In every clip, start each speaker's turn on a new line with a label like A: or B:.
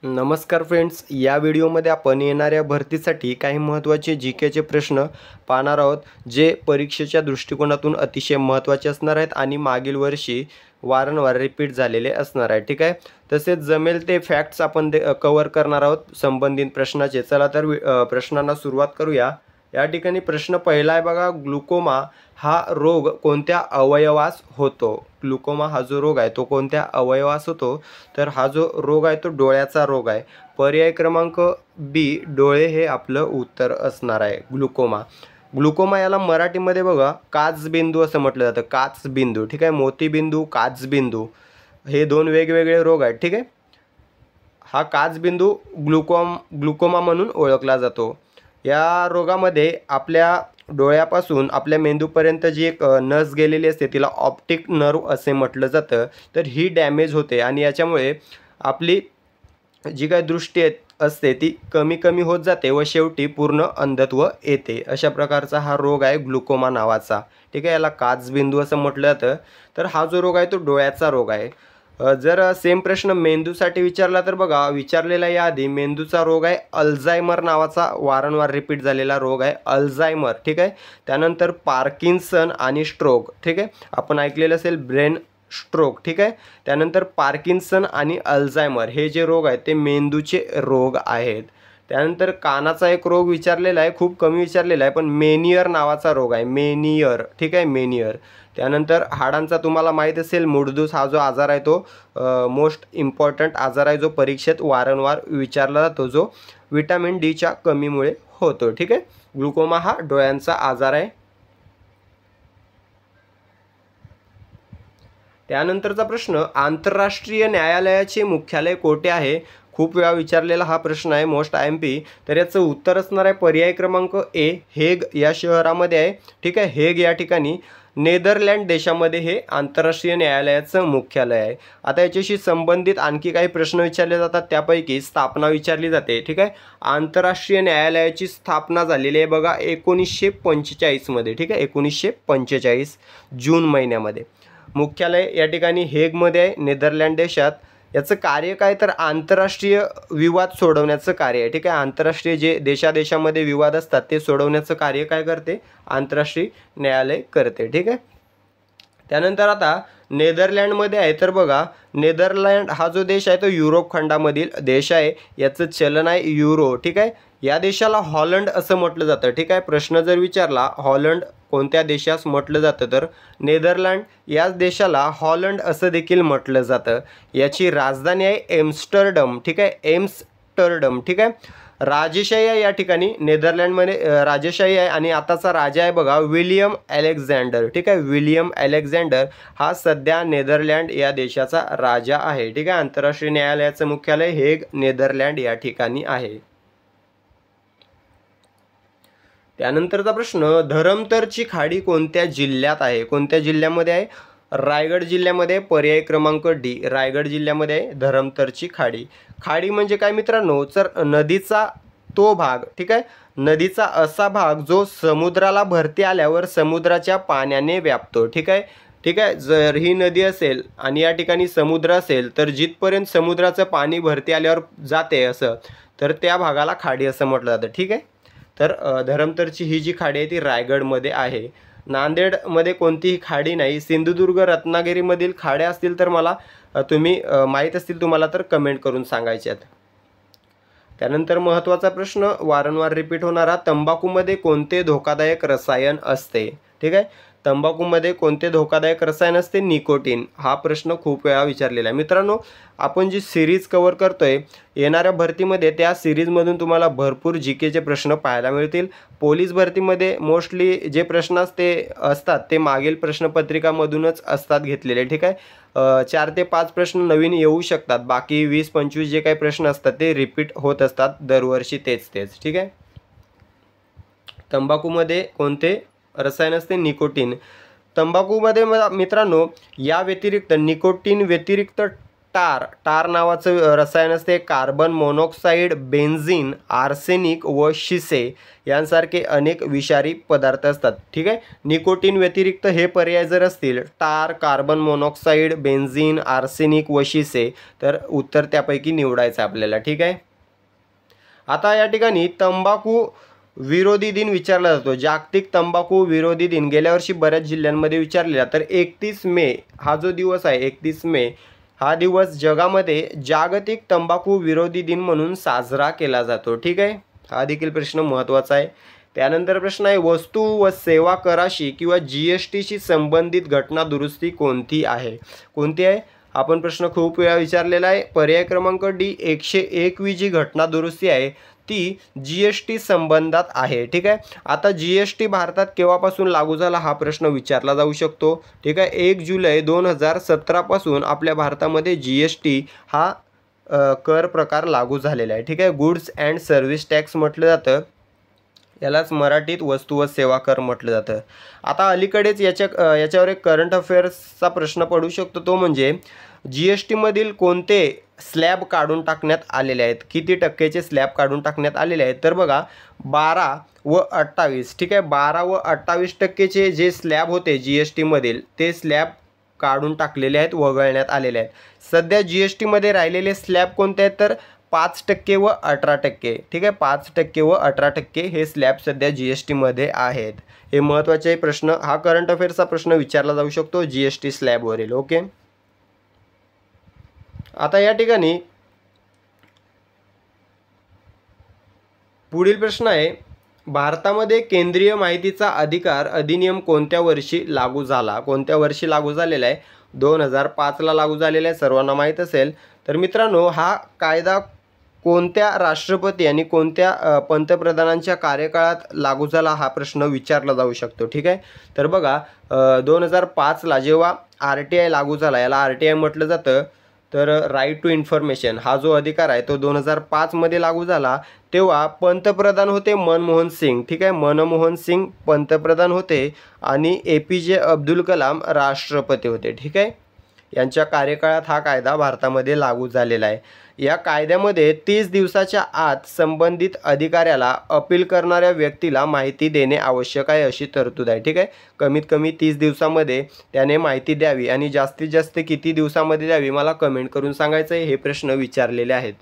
A: नमस्कार फ्रेंड्स, या व्हिडिओमध्ये आपण येणाऱ्या भरतीसाठी काही महत्त्वाचे जीकेचे प्रश्न पाहणार आहोत, जे परीक्षेच्या दृष्टिकोनातून अतिशय महत्त्वाचे असणार आहेत आणि मागील वर्षी वारंवार रिपीट झालेले असणार आहे. ठीक आहे. तसेच जमेल ते फॅक्ट्स आपण कव्हर करणार आहोत संबंधित प्रश्नाचे. चला तर प्रश्नांना सुरुवात करूया. या ठिकाणी प्रश्न पहिला आहे बघा, ग्लुकोमा हा रोग कोणत्या अवयवास होतो? ग्लुकोमा हा जो रोग आहे तो कोणत्या अवयवास होतो? तर हा जो रोग आहे तो डोळ्याचा रोग आहे. पर्याय क्रमांक बी, डोळे हे आपलं उत्तर असणार आहे. ग्लुकोमा ग्लुकोमा याला मराठीमध्ये बघा काचबिंदू असं म्हटलं जातं. काचबिंदू, ठीक आहे. मोतीबिंदू, काचबिंदू हे दोन वेगवेगळे रोग आहेत. ठीक आहे. हा काचबिंदू ग्लुकोमा म्हणून ओळखला जातो. या रोगामध्ये आपल्या डोळ्यापासून आपल्या मेंदूपर्यंत जी एक नस गेलेली असते तिला ऑप्टिक नर्व असे म्हटलं जातं. तर ही डॅमेज होते आणि याच्यामुळे आपली जी काही दृष्टी असते ती कमी कमी होत जाते व शेवटी पूर्ण अंधत्व येते. अशा प्रकारचा हा रोग आहे ग्लुकोमा नावाचा. ठीक आहे. याला काचबिंदू असं म्हटलं जातं. तर हा जो रोग आहे तो डोळ्याचा रोग आहे. जर सेम प्रश्न मेंदूसाठी विचारला तर बघा, विचारलेला याआधी मेंदूचा रोग आहे अल्झायमर नावाचा वारंवार रिपीट झालेला रोग आहे अल्झायमर. ठीक आहे. त्यानंतर पार्किन्सन आणि स्ट्रोक. ठीक आहे. आपण ऐकलेलं असेल ब्रेन स्ट्रोक. ठीक आहे. त्यानंतर पार्किन्सन आणि अल्झायमर हे जे रोग आहेत ते मेंदूचे रोग आहेत. त्यानंतर कानाचा एक रोग विचारलेला आहे, खूप कमी विचारलेला आहे, पण मेनियर नावाचा रोग आहे. मेनियर. ठीक आहे. मेनियर. त्यानंतर हाडांचा तुम्हाला माहीत असेल मूडदूस हा जो आजार आहे तो मोस्ट इम्पॉर्टंट आजार आहे, जो परीक्षेत वारंवार विचारला जातो, जो विटॅमिन डीच्या कमीमुळे होतो. ठीक आहे. ग्लुकोमा हा डोळ्यांचा आजार आहे. त्यानंतरचा प्रश्न, आंतरराष्ट्रीय न्यायालयाचे मुख्यालय कोठे आहे? खूप वेळा विचारलेला हा प्रश्न आहे, मोस्ट IMP. तर याचं उत्तर असणार आहे पर्याय क्रमांक ए, हेग या शहरामध्ये आहे. ठीक आहे. हेग या ठिकाणी नेदरलँड देशामध्ये हे आंतरराष्ट्रीय न्यायालयाचं मुख्यालय आहे. आता याच्याशी संबंधित आणखी काही प्रश्न विचारले जातात, त्यापैकी स्थापना विचारली जाते. ठीक आहे. आंतरराष्ट्रीय न्यायालयाची स्थापना झालेली आहे बघा 1945 मध्ये. ठीक आहे. 1945 जून महिन्यामध्ये. मुख्यालय या ठिकाणी हेगमध्ये आहे, नेदरलँड देशात. याचं कार्य काय तर आंतरराष्ट्रीय विवाद सोडवण्याचं कार्य आहे. ठीक आहे. आंतरराष्ट्रीय जे देशादेशामध्ये विवाद असतात ते सोडवण्याचं कार्य काय करते? आंतरराष्ट्रीय न्यायालय करते. ठीक आहे. त्यानंतर आता नेदरलँडमध्ये आहे तर बघा, नेदरलँड हा जो देश आहे तो युरोप खंडामधील देश आहे. याचं चलन आहे युरो. ठीक आहे. या देशाला हॉलंड असं म्हटलं जातं. ठीक आहे. प्रश्न जर विचारला हॉलंड कोणत्या देशास म्हटलं जातं तर नेदरलँड याच देशाला हॉलंड असं देखील म्हटलं जातं. याची राजधानी आहे एम्स्टरडम. ठीक आहे. एम्स्टरडम. ठीक आहे. राजेशाही आहे या ठिकाणी नेदरलँडमध्ये, राजेशाही आहे आणि आताचा राजा आहे बघा विलियम अलेक्झांडर. ठीक आहे. विलियम अलेक्झांडर हा सध्या नेदरलँड या देशाचा राजा आहे. ठीक आहे. आंतरराष्ट्रीय न्यायालयाचं मुख्यालय हेग, नेदरलँड या ठिकाणी आहे. त्यानंतरचा प्रश्न, धरमतरची खाडी कोणत्या जिल्ह्यात आहे? कोणत्या जिल्ह्यामध्ये आहे? रायगड जिल्ह्यामध्ये. पर्याय क्रमांक डी, रायगड जिल्ह्यामध्ये आहे धरमतरची खाडी. खाडी म्हणजे काय मित्रांनो? तर नदीचा तो भाग. ठीक आहे. नदीचा असा भाग जो समुद्राला भरती आल्यावर समुद्राच्या पाण्याने व्यापतो. ठीक आहे. ठीक आहे. जर ही नदी असेल आणि या ठिकाणी समुद्र असेल तर जिथपर्यंत समुद्राचं पाणी भरती आल्यावर जाते असं, तर त्या भागाला खाडी असं म्हटलं जातं. ठीक आहे. तर धरमतरची ही जी खाडी आहे ती रायगडमध्ये आहे. नांदेडमध्ये कोणतीही खाडी नाही. सिंधुदुर्ग, रत्नागिरीमधील खाड्या असतील तर मला तुम्ही माहीत असतील तुम्हाला तर कमेंट करून सांगायच्यात. त्यानंतर महत्त्वाचा प्रश्न, वारंवार रिपीट होणारा, तंबाखूमध्ये कोणते धोकादायक रसायन असते? ठीक आहे. तंबाखूमध्ये कोणते धोकादायक रसायन असते? निकोटीन. हा प्रश्न खूप वेळा विचारलेला आहे. मित्रांनो, आपण जी सिरीज कव्हर करतोय येणाऱ्या भरतीमध्ये, त्या सिरीजमधून तुम्हाला भरपूर जीकेचे प्रश्न पाहायला मिळतील. पोलीस भरतीमध्ये मोस्टली जे प्रश्न असतात ते मागील प्रश्नपत्रिकामधूनच असतात घेतलेले. ठीक आहे. 4 ते 5 प्रश्न नवीन येऊ शकतात. बाकी 20-25 जे काही प्रश्न असतात ते रिपीट होत असतात दरवर्षी तेच. ठीक आहे. तंबाखूमध्ये कोणते रसायन असते? निकोटीन. तंबाखूमध्ये मित्रांनो या व्यतिरिक्त, निकोटीन व्यतिरिक्त टार नावाचं रसायन असते. कार्बन मोनॉक्साईड, बेन्झिन, आर्सेनिक व शिसे यांसारखे अनेक विषारी पदार्थ असतात. ठीक आहे. निकोटीन व्यतिरिक्त हे पर्याय जर असतील टार, कार्बन मोनॉक्साईड, बेन्झिन, आर्सेनिक व शिसे तर उत्तर त्यापैकी निवडायचं आपल्याला. ठीक आहे. आता या ठिकाणी तंबाखू विरोधी दिन विचारला जातो. जागतिक तंबाखू विरोधी दिन गेल्या वर्षी बऱ्याच जिल्ह्यांमध्ये विचारलेला. तर 31 मे हा जो दिवस आहे 31 मे हा दिवस जगामध्ये जागतिक तंबाखू विरोधी दिन म्हणून साजरा केला जातो. ठीक आहे. हा देखील प्रश्न महत्त्वाचा आहे. त्यानंतर प्रश्न आहे वस्तू व सेवा कराशी किंवा GSTशी संबंधित घटना दुरुस्ती कोणती आहे? कोणती आहे? आपण प्रश्न खूप वेळा विचारलेला आहे. पर्याय क्रमांक डी 101वी जी घटना दुरुस्ती आहे ती GST संबंधात आहे. ठीक आहे. आता GST भारतात केव्हापासून लागू झाला हा प्रश्न विचारला जाऊ शकतो. ठीक आहे. 1 जुलै 2017 पासून आपल्या भारतामध्ये GST हा कर प्रकार लागू झालेला आहे. ठीक आहे. गुड्स अँड सर्व्हिस टॅक्स म्हटलं जातं. यालाच मराठीत वस्तू व सेवा कर म्हटलं जातं. आता अलीकडेच याच्यावर एक करंट अफेअर्सचा प्रश्न पडू शकतो. तो म्हणजे GST मधील कोणते स्लॅब काढून टाकण्यात आलेले आहेत? किती टक्केचे स्लॅब काढून टाकण्यात आलेले आहेत? तर बघा 12 व 28. ठीक आहे. 12 व 28% जे स्लॅब होते GST मधील ते स्लॅब काढून टाकलेले आहेत, वगळण्यात आलेले आहेत. सध्या GST मध्ये राहिलेले स्लॅब कोणते आहेत? तर 5% व 18%. ठीक आहे. 5% व 18% हे स्लॅब सध्या GST मध्ये आहेत. हे महत्त्वाचे प्रश्न, हा करंट अफेअर्सचा प्रश्न विचारला जाऊ शकतो GST स्लॅबवरील. ओके. आता या ठिकाणी पुढील प्रश्न आहे भारतामध्ये केंद्रीय माहितीचा अधिकार अधिनियम कोणत्या वर्षी लागू झाला? कोणत्या वर्षी लागू झालेला आहे? 2005ला लागू झालेला आहे, सर्वांना माहीत असेल. तर मित्रांनो हा कायदा कोणत्या राष्ट्रपती आणि कोणत्या पंतप्रधानांच्या कार्यकाळात लागू झाला हा प्रश्न विचारला जाऊ शकतो. ठीक आहे. तर बघा 2005ला जेव्हा RTI लागू झाला, याला RTI म्हटलं जातं. तर राईट टू इन्फॉर्मेशन हा जो अधिकार आहे तो 2005 मध्ये लागू झाला. तेव्हा पंतप्रधान होते मनमोहन सिंग. ठीक आहे. मनमोहन सिंग पंतप्रधान होते आणि APJ अब्दुल कलाम राष्ट्रपती होते. ठीक आहे. यांच्या कार्यकाळात हा कायदा भारतामध्ये लागू झालेला आहे. या कायद्यामध्ये 30 दिवसाच्या आत संबंधित अधिकाऱ्याला अपील करणाऱ्या व्यक्तीला माहिती देणे आवश्यक आहे अशी तरतूद आहे. ठीक आहे. कमीत कमी 30 दिवसामध्ये त्याने माहिती द्यावी आणि जास्तीत जास्त किती दिवसामध्ये द्यावी मला कमेंट करून सांगायचं आहे. हे प्रश्न विचारलेले आहेत.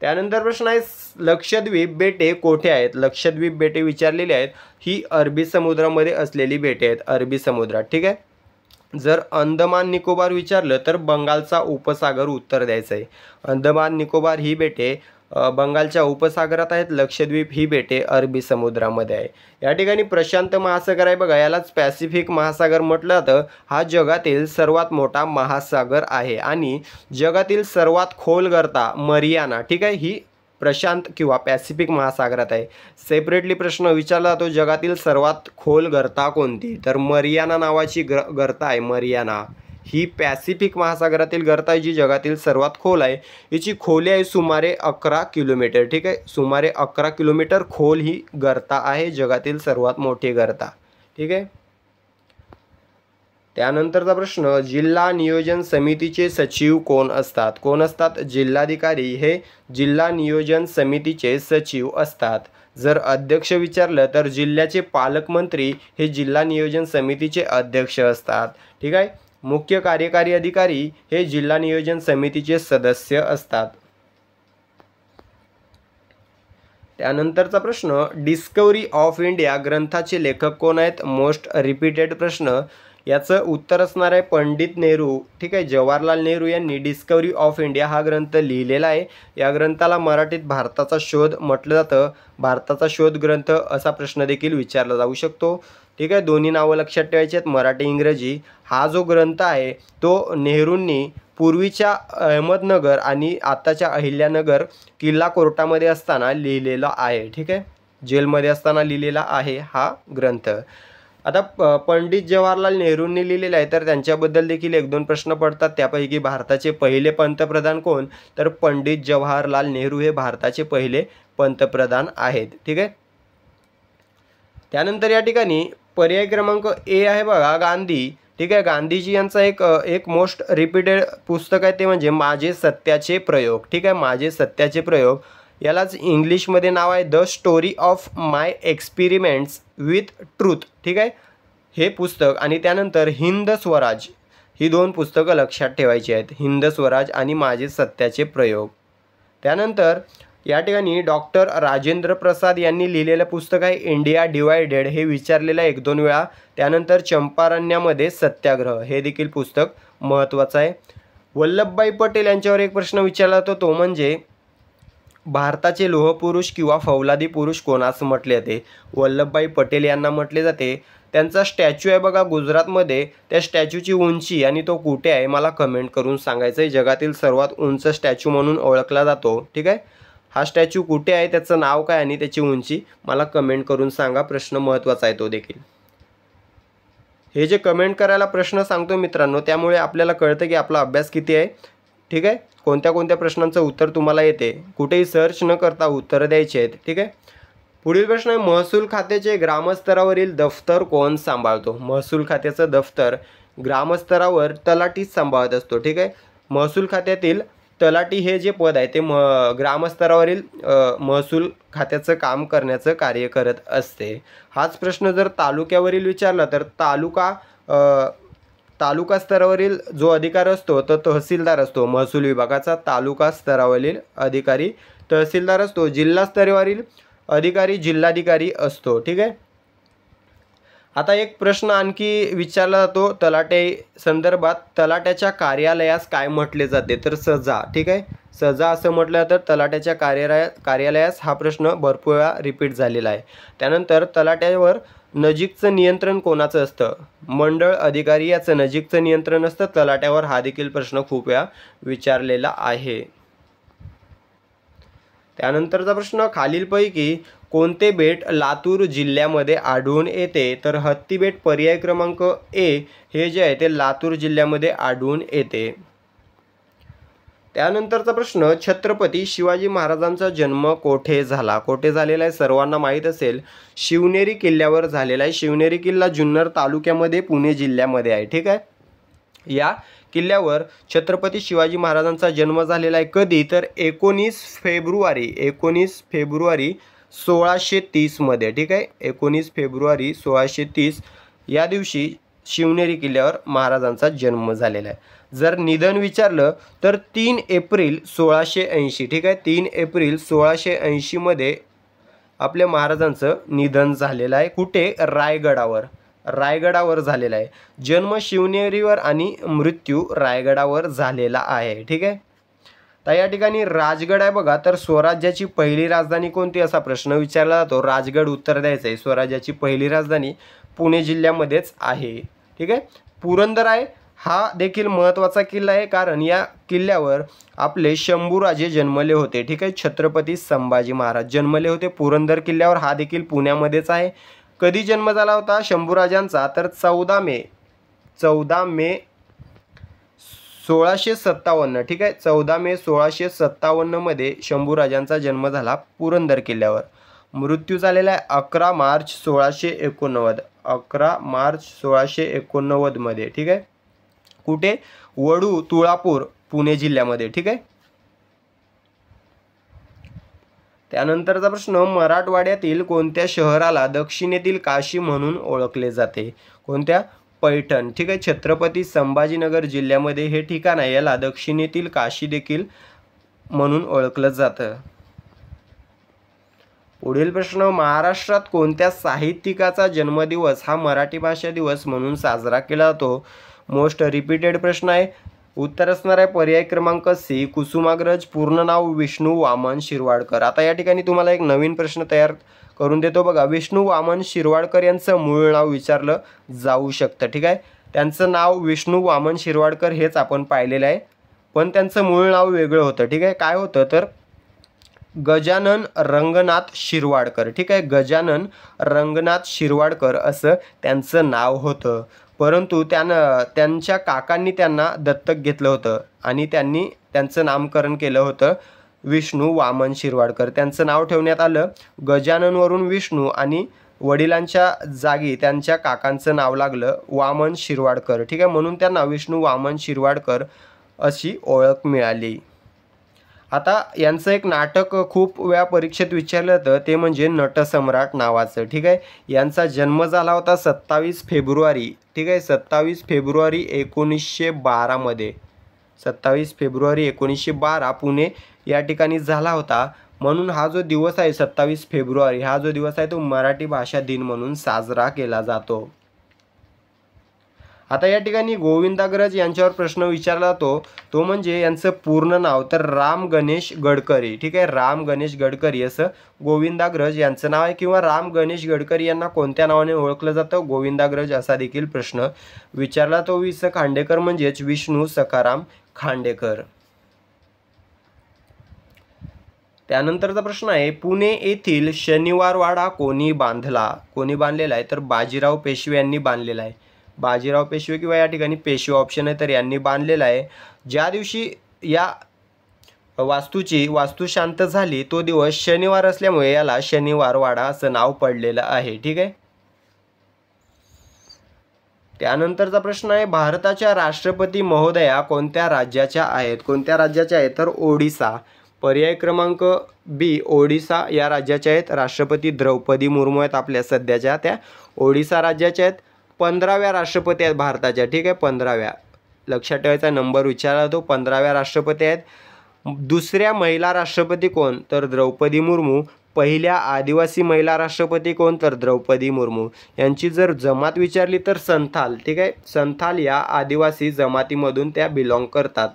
A: त्यानंतर प्रश्न आहे लक्षद्वीप बेटे कोठे आहेत? लक्षद्वीप बेटे विचारलेली आहेत. ही अरबी समुद्रामध्ये असलेली बेटे आहेत, अरबी समुद्रात. ठीक आहे. जर अंदमान निकोबार विचारलं तर बंगालचा उपसागर उत्तर द्यायचं आहे. अंदमान निकोबार ही बेटे बंगालच्या उपसागरात आहेत. लक्षद्वीप ही बेटे अरबी समुद्रामध्ये आहे. या ठिकाणी प्रशांत महासागर आहे बघा, यालाच पॅसिफिक महासागर म्हटलं जातं. हा जगातील सर्वात मोठा महासागर आहे आणि जगातील सर्वात खोल गर्ता मरियाना, ठीक आहे, ही प्रशांत किंवा पॅसिफिक महासागरात आहे. सेपरेटली प्रश्न विचारला जातो जगातील सर्वात खोल गर्ता कोणती? तर मरियाना नावाची गर्ता आहे. मरियाना ही पॅसिफिक महासागरातील गर्ता आहे जी जगातील सर्वात खोल आहे. हिची खोली आहे सुमारे 11 किलोमीटर. ठीक आहे. सुमारे 11 किलोमीटर खोल ही गर्ता आहे, जगातील सर्वात मोठी गर्ता. ठीक आहे. त्यानंतरचा प्रश्न जिल्हा नियोजन समितीचे सचिव कोण असतात? कोण असतात? जिल्हाधिकारी हे जिल्हा नियोजन समितीचे सचिव असतात. जर अध्यक्ष विचारलं तर जिल्ह्याचे पालकमंत्री हे जिल्हा नियोजन समितीचे अध्यक्ष असतात. ठीक आहे. मुख्य कार्यकारी अधिकारी हे जिल्हा नियोजन समितीचे सदस्य असतात. त्यानंतरचा प्रश्न डिस्कवरी ऑफ इंडिया ग्रंथाचे लेखक कोण आहेत? मोस्ट रिपीटेड प्रश्न. याचं उत्तर असणार आहे पंडित नेहरू. ठीक आहे. जवाहरलाल नेहरू यांनी डिस्कवरी ऑफ इंडिया हा ग्रंथ लिहिलेला आहे. या ग्रंथाला मराठीत भारताचा शोध म्हटलं जातं. भारताचा शोध ग्रंथ असा प्रश्न देखील विचारला जाऊ शकतो. ठीक आहे. दोन्ही नावं लक्षात ठेवायची आहेत, मराठी इंग्रजी. हा जो ग्रंथ आहे तो नेहरूंनी पूर्वीच्या अहमदनगर आणि आताच्या अहिल्यानगर किल्ला कोर्टामध्ये असताना लिहिलेला आहे. ठीक आहे. जेलमध्ये असताना लिहिलेला आहे हा ग्रंथ. आता पंडित जवाहरलाल नेहरूंनी लिहिलेलं आहे तर त्यांच्याबद्दल देखील 1-2 प्रश्न पडतात. त्यापैकी भारताचे पहिले पंतप्रधान कोण? तर पंडित जवाहरलाल नेहरू हे भारताचे पहिले पंतप्रधान आहेत. ठीक आहे. त्यानंतर या ठिकाणी पर्याय क्रमांक A आहे बघा, गांधी ठीक आहे. गांधीजी यांचा एक मोस्ट रिपीटेड पुस्तक आहे ते म्हणजे माझे सत्याचे प्रयोग. ठीक आहे, माझे सत्याचे प्रयोग. यालाच इंग्लिशमध्ये नाव आहे the story of my experiments with truth. ठीक आहे, हे पुस्तक. आणि त्यानंतर हिंद स्वराज, ही 2 पुस्तकं लक्षात ठेवायची आहेत, हिंद स्वराज आणि माझे सत्याचे प्रयोग. त्यानंतर या ठिकाणी डॉक्टर राजेंद्र प्रसाद यांनी लिहिलेलं पुस्तक आहे इंडिया डिवायडेड, हे विचारलेलं 1-2 वेळा. त्यानंतर चंपारण्यामध्ये सत्याग्रह, हे देखील पुस्तक महत्त्वाचं आहे. वल्लभभाई पटेल यांच्यावर एक प्रश्न विचारला जातो, तो म्हणजे भारताचे लोहपुरुष किंवा फौलादी पुरुष कोणास म्हटले जाते? वल्लभभाई पटेल यांना म्हटले जाते. त्यांचा स्टॅच्यू आहे बघा गुजरातमध्ये, त्या स्टॅच्यूची उंची आणि तो कुठे आहे मला कमेंट करून सांगायचं आहे. जगातील सर्वात उंच स्टॅच्यू म्हणून ओळखला जातो. ठीक आहे, हा स्टॅच्यू कुठे आहे, त्याचं नाव काय आणि त्याची उंची मला कमेंट करून सांगा. प्रश्न महत्त्वाचा आहे तो देखील. हे जे कमेंट करायला प्रश्न सांगतो मित्रांनो, त्यामुळे आपल्याला कळतं की आपला अभ्यास किती आहे. ठीक आहे, कोणत्या कोणत्या प्रश्नांचं उत्तर तुम्हाला येते, कुठेही सर्च न करता उत्तरं द्यायची आहेत. ठीक आहे. पुढील प्रश्न आहे महसूल खात्याचे ग्रामस्तरावरील दफ्तर कोण सांभाळतो? महसूल खात्याचं दफ्तर ग्रामस्तरावर तलाठीच सांभाळत असतो. ठीक आहे, महसूल खात्यातील तलाठी हे जे पद आहे ते ग्रामस्तरावरील महसूल खात्याचं काम करण्याचं कार्य करत असते. हाच प्रश्न जर तालुक्यावरील विचारला तर तालुका स्तरावरील जो अधिकारी असतो तो तहसीलदार असतो. महसूल विभागाचा तालुका स्तरावरील अधिकारी तहसीलदार असतो. जिल्हा स्तरावरील अधिकारी जिल्हाधिकारी असतो. ठीक आहे. आता एक प्रश्न आणखी विचारला जातो तलाटे संदर्भात, तलाट्याच्या कार्यालयास काय म्हटले जाते? तर सजा. ठीक आहे, सजा असं म्हटलं जातं तलाट्याच्या कार्यालयास. हा प्रश्न भरपूर वेळा रिपीट झालेला आहे. त्यानंतर तलाट्यावर नजीकचं नियंत्रण कोणाचं असतं? मंडळ अधिकारी याचं नजीकचं नियंत्रण असतं तलाट्यावर. हा देखील प्रश्न खूप वेळा विचारलेला आहे. त्यानंतरचा प्रश्न, खालीलपैकी कोणते बेट लातूर जिल्ह्यामध्ये आढळून येते? तर हत्ती बेट पर्याय क्रमांक ए हे जे आहे ते लातूर जिल्ह्यामध्ये आढळून येते. त्यानंतरचा प्रश्न, छत्रपती शिवाजी महाराजांचा जन्म कोठे झाला? कोठे झालेला आहे? सर्वांना माहीत असेल, शिवनेरी किल्ल्यावर झालेला आहे. शिवनेरी किल्ला जुन्नर तालुक्यामध्ये पुणे जिल्ह्यामध्ये आहे. ठीक आहे, या किल्ल्यावर छत्रपती शिवाजी महाराजांचा जन्म झालेला आहे. कधी? तर 19 फेब्रुवारी 1630 मध्ये. ठीक आहे, 19 फेब्रुवारी 1630 या दिवशी शिवनेरी किल्ल्यावर महाराजांचा जन्म झालेला आहे. जर निधन विचारलं तर 3 एप्रिल 1680. ठीक आहे, 3 एप्रिल 1680 मध्ये आपल्या महाराजांचं निधन झालेलं आहे. कुठे? रायगडावर झालेला आहे. जन्म शिवनेरीवर आणि मृत्यू रायगडावर झालेला आहे. ठीक आहे. तर या ठिकाणी राजगड आहे बघा, तर स्वराज्याची पहिली राजधानी कोणती असा प्रश्न विचारला जातो. राजगड उत्तर द्यायचं आहे. स्वराज्याची पहिली राजधानी पुणे जिल्ह्यामध्येच आहे. ठीक आहे. पुरंदर आहे, हा देखील महत्त्वाचा किल्ला आहे कारण या किल्ल्यावर आपले शंभूराजे जन्मले होते. ठीक आहे, छत्रपती संभाजी महाराज जन्मले होते पुरंदर किल्ल्यावर. हा देखील पुण्यामध्येच आहे. कधी जन्म झाला होता शंभूराजांचा? तर 14 मे 1657. ठीक आहे, 14 मे 1657 मध्ये शंभूराजांचा जन्म झाला पुरंदर किल्ल्यावर. मृत्यू झालेला आहे 11 मार्च 1689. 11 मार्च 1689 मध्ये. ठीक आहे, कुठे? वडू तुळापूर पुणे जिल्ह्यामध्ये. ठीक आहे. त्यानंतरचा प्रश्न, मराठवाड्यातील कोणत्या शहराला दक्षिणेतील काशी म्हणून ओळखले जाते? कोणत्या? पैठण. ठीक आहे, छत्रपती संभाजीनगर जिल्ह्यामध्ये हे ठिकाण आहे. याला दक्षिणेतील काशी देखील म्हणून ओळखलं जातं. पुढील प्रश्न, महाराष्ट्रात कोणत्या साहित्यिकाचा जन्मदिवस हा मराठी भाषा दिवस म्हणून साजरा केला जातो? मोस्ट रिपीटेड प्रश्न आहे. उत्तर असणार आहे पर्याय क्रमांक सी, कुसुमाग्रज. पूर्ण नाव विष्णू वामन शिरवाडकर. आता या ठिकाणी तुम्हाला एक नवीन प्रश्न तयार करून देतो बघा. विष्णू वामन शिरवाडकर यांचं मूळ नाव विचारलं जाऊ शकतं. ठीक आहे, त्यांचं नाव विष्णू वामन शिरवाडकर हेच आपण पाहिलेलं आहे, पण त्यांचं मूळ नाव वेगळं होतं. ठीक आहे, काय होतं तर गजानन रंगनाथ शिरवाडकर. ठीक आहे, गजानन रंगनाथ शिरवाडकर असं त्यांचं नाव होतं. परंतु त्यांच्या काकांनी त्यांना दत्तक घेतलं होतं आणि त्यांनी त्यांचं नामकरण केलं होतं विष्णू वामन शिरवाडकर. त्यांचं नाव ठेवण्यात आलं गजाननवरून विष्णू आणि वडिलांच्या जागी त्यांच्या काकांचं नाव लागलं वामन शिरवाडकर, ठीक आहे, म्हणून त्यांना विष्णू वामन शिरवाडकर अशी ओळख मिळाली. आता यांचं एक नाटक खूप वेळा परीक्षेत विचारलं जातं, ते म्हणजे नटसम्राट नावाचं, ठीक आहे. यांचा जन्म झाला होता 27 फेब्रुवारी, ठीक आहे, 27 फेब्रुवारी 1912 मध्ये, 27 फेब्रुवारी 1912 पुणे या ठिकाणी झाला होता. म्हणून हा जो दिवस आहे 27 फेब्रुवारी, हा जो दिवस आहे तो मराठी भाषा दिन म्हणून साजरा केला जातो. आता या ठिकाणी गोविंदाग्रज यांच्यावर प्रश्न विचारला जातो, तो म्हणजे यांचं पूर्ण नाव, तर राम गणेश गडकरी, ठीक आहे, राम गणेश गडकरी असं गोविंदाग्रज यांचं नाव आहे. किंवा राम गणेश गडकरी यांना कोणत्या नावाने ओळखलं जातं, गोविंदाग्रज असा देखील प्रश्न विचारला. तो वि स खांडेकर म्हणजेच विष्णू सखाराम खांडेकर. त्यानंतरचा प्रश्न आहे, पुणे येथील शनिवार वाडा कोणी बांधला, कोणी बांधलेला आहे, तर बाजीराव पेशवे यांनी बांधलेला आहे. बाजीराव पेशवे किंवा या ठिकाणी पेशवे ऑप्शन आहे, तर यांनी बांधलेला आहे. ज्या दिवशी या वास्तू शांत झाली तो दिवस शनिवार असल्यामुळे याला शनिवार वाडा असं नाव पडलेलं आहे, ठीक आहे. त्यानंतरचा प्रश्न आहे, भारताच्या राष्ट्रपती महोदया कोणत्या राज्याच्या आहेत, कोणत्या राज्याच्या आहेत, तर ओडिसा. पर्याय क्रमांक बी ओडिसा या राज्याच्या आहेत. राष्ट्रपती द्रौपदी मुर्मू आहेत आपल्या सध्याच्या, त्या ओडिसा राज्याच्या आहेत. 15व्या राष्ट्रपती आहेत भारताच्या, ठीक आहे, 15व्या, लक्षात ठेवायचा नंबर विचारला तो, 15व्या राष्ट्रपती आहेत. दुसऱ्या महिला राष्ट्रपती कोण, तर द्रौपदी मुर्मू. पहिल्या आदिवासी महिला राष्ट्रपती कोण, तर द्रौपदी मुर्मू. यांची जर जमात विचारली तर संथाल, ठीक आहे, संथाल या आदिवासी जमातीमधून त्या बिलॉंग करतात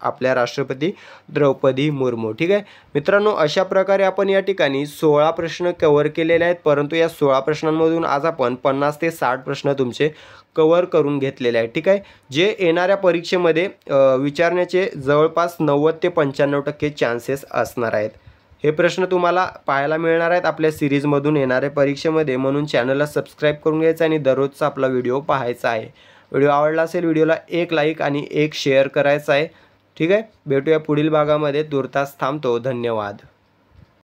A: आपल्या राष्ट्रपती द्रौपदी मुर्मू, ठीक आहे. मित्रांनो, अशा प्रकारे आपण या ठिकाणी 16 प्रश्न कव्हर केलेले आहेत. परंतु या 16 प्रश्नांमधून आज आपण 50 ते 60 प्रश्न तुमचे कव्हर करून घेतलेले आहेत, ठीक आहे, जे येणाऱ्या परीक्षेमध्ये विचारण्याचे जवळपास 90 ते 95% चान्सेस असणार आहेत. हे प्रश्न तुम्हाला पाहायला मिळणार आहेत आपल्या सिरीजमधून येणाऱ्या परीक्षेमध्ये. म्हणून चॅनलला सबस्क्राईब करून घ्यायचं आणि दररोजचा आपला व्हिडिओ पाहायचा आहे. व्हिडिओ आवडला असेल व्हिडिओला एक लाईक आणि एक शेअर करायचा आहे, ठीक आहे. भेटूया पुढील भागामध्ये. तूर्तास थांबतो. धन्यवाद.